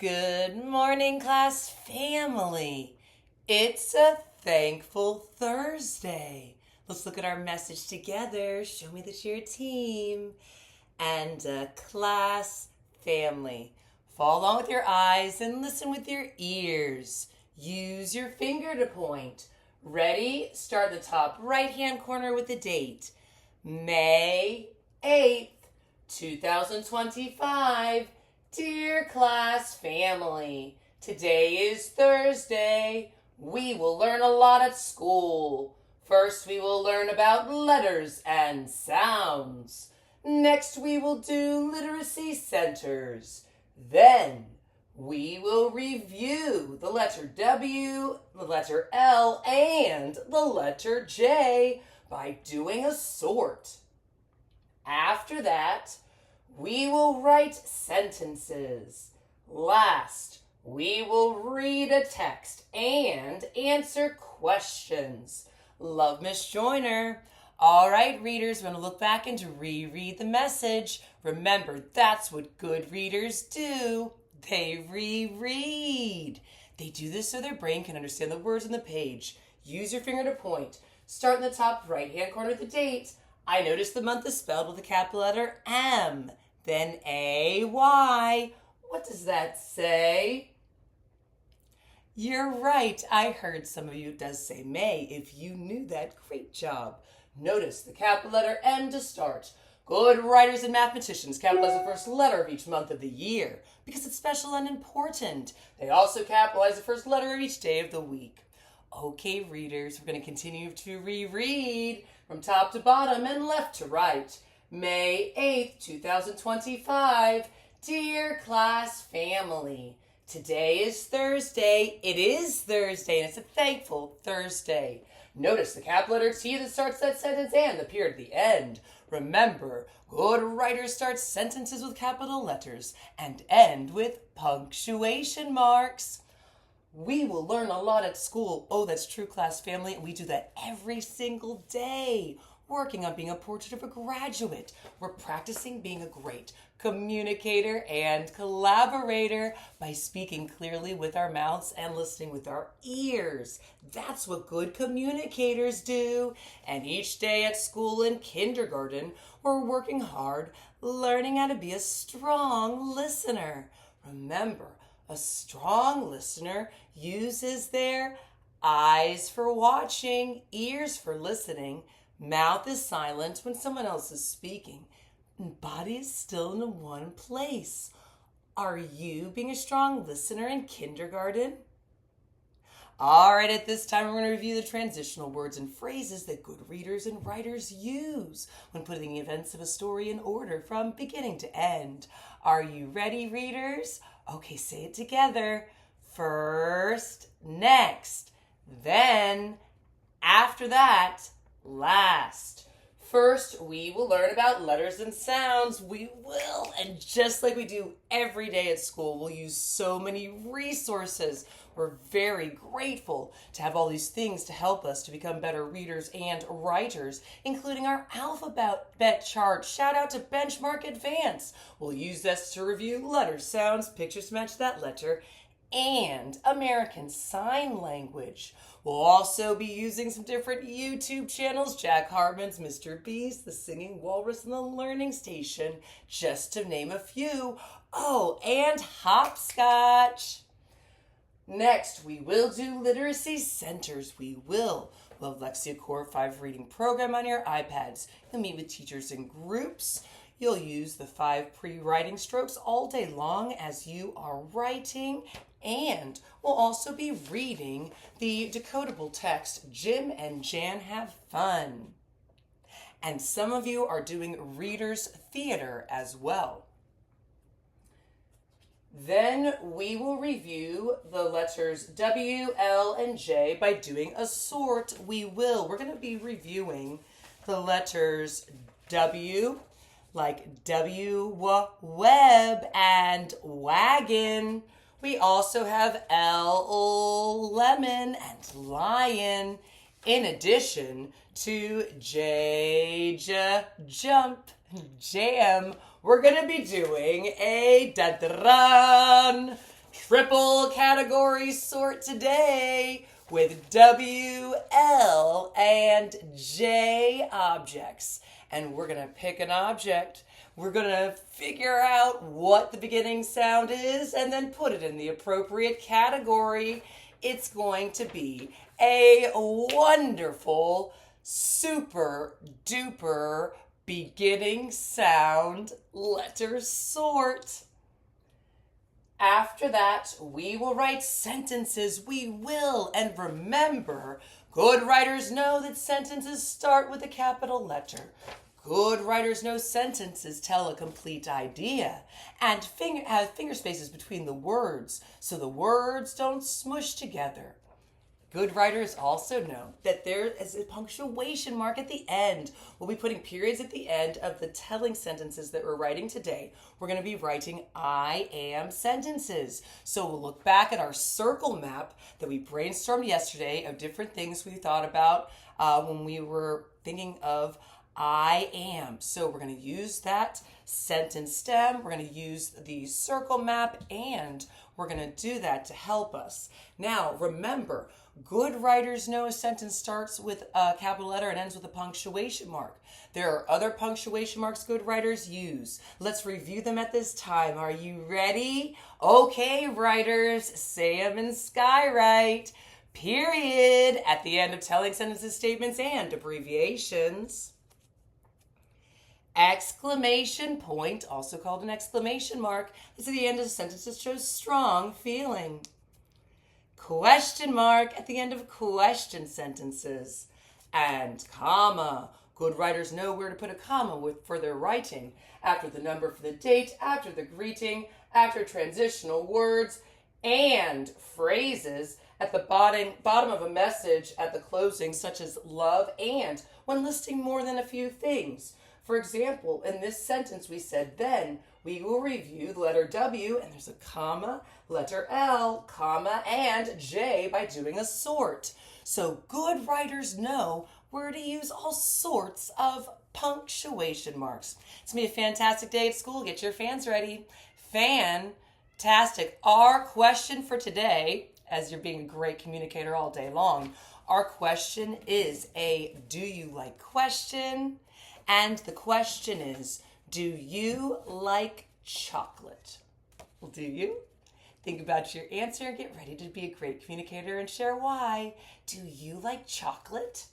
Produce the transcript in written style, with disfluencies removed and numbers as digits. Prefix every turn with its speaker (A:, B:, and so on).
A: Good morning, class family. It's a thankful Thursday. Let's look at our message together. Show me that you're a team. And class family. Follow along with your eyes and listen with your ears. Use your finger to point. Ready? Start in the top right-hand corner with the date. May 8th, 2025. Dear class family, today is Thursday. We will learn a lot at school. First, we will learn about letters and sounds. Next, we will do literacy centers. Then, we will review the letter W, the letter L, and the letter J by doing a sort. After that, we will write sentences. Last, we will read a text and answer questions. Love, Miss Joyner. All right, readers, we're going to look back and reread the message. Remember, that's what good readers do. They reread. They do this so their brain can understand the words on the page. Use your finger to point. Start in the top right-hand corner of the date. I noticed the month is spelled with a capital letter M, then A-Y. What does that say? You're right. I heard some of you it does say May. If you knew that, great job. Notice the capital letter M to start. Good writers and mathematicians capitalize the first letter of each month of the year because it's special and important. They also capitalize the first letter of each day of the week. Okay, readers, we're going to continue to reread from top to bottom and left to right. May 8th, 2025. Dear class family, today is Thursday. It is Thursday, and it's a thankful Thursday. Notice the capital letter T that starts that sentence and the period at the end. Remember, good writers start sentences with capital letters and end with punctuation marks. We will learn a lot at school. Oh, that's true, class family. We do that every single day. Working on being a portrait of a graduate. We're practicing being a great communicator and collaborator by speaking clearly with our mouths and listening with our ears. That's what good communicators do. And each day at school and kindergarten, we're working hard, learning how to be a strong listener. Remember, a strong listener uses their eyes for watching, ears for listening, mouth is silent when someone else is speaking, and body is still in one place. Are you being a strong listener in kindergarten? All right, at this time, we're going to review the transitional words and phrases that good readers and writers use when putting the events of a story in order from beginning to end. Are you ready, readers? Okay, say it together. First, next, then, after that, last. First, we will learn about letters and sounds. We will, and just like we do every day at school, we'll use so many resources. We're very grateful to have all these things to help us to become better readers and writers, including our alphabet chart. Shout out to Benchmark Advance. We'll use this to review letters, sounds, pictures to match that letter, and American Sign Language. We'll also be using some different YouTube channels, Jack Hartman's Mr. Beast, The Singing Walrus, and The Learning Station, just to name a few. Oh, and Hopscotch. Next, we will do literacy centers. We'll have Lexia Core 5 reading program on your iPads. You'll meet with teachers in groups. You'll use the 5 pre-writing strokes all day long as you are writing. And we'll also be reading the decodable text, Jim and Jan Have Fun. And some of you are doing Reader's Theater as well. Then we will review the letters W, L, and J by doing a sort. We're going to be reviewing the letters W, like web and wagon. We also have L, lemon, and lion, in addition to J, jump, jam. We're going to be doing a dun-dun-dun, triple category sort today with W, L, and J objects. And we're going to pick an object. We're going to figure out what the beginning sound is and then put it in the appropriate category. It's going to be a wonderful, super duper beginning sound letter sort. After that, we will write sentences. We will. And remember, good writers know that sentences start with a capital letter. Good writers know sentences tell a complete idea and have finger spaces between the words so the words don't smush together. Good writers also know that there is a punctuation mark at the end. We'll be putting periods at the end of the telling sentences that we're writing today. We're going to be writing I am sentences. So we'll look back at our circle map that we brainstormed yesterday of different things we thought about when we were thinking of I am. So we're going to use that sentence stem. We're going to use the circle map, and we're going to do that to help us. Now, remember, good writers know a sentence starts with a capital letter and ends with a punctuation mark. There are other punctuation marks good writers use. Let's review them at this time. Are you ready? Okay, writers, Sam and Skywrite. Period at the end of telling sentences, statements, and abbreviations. Exclamation point, also called an exclamation mark, is at the end of sentences shows strong feeling. Question mark at the end of question sentences. And comma. Good writers know where to put a comma for their writing. After the number for the date, after the greeting, after transitional words, and phrases at the bottom of a message at the closing, such as love and, when listing more than a few things. For example, in this sentence we said then. We will review the letter W, and there's a comma, letter L, comma, and J by doing a sort. So good writers know where to use all sorts of punctuation marks. It's going to be a fantastic day at school. Get your fans ready. Fantastic. Our question for today, as you're being a great communicator all day long, our question is a do you like question? And the question is, do you like chocolate? Well, do you? Think about your answer and get ready to be a great communicator and share why. Do you like chocolate?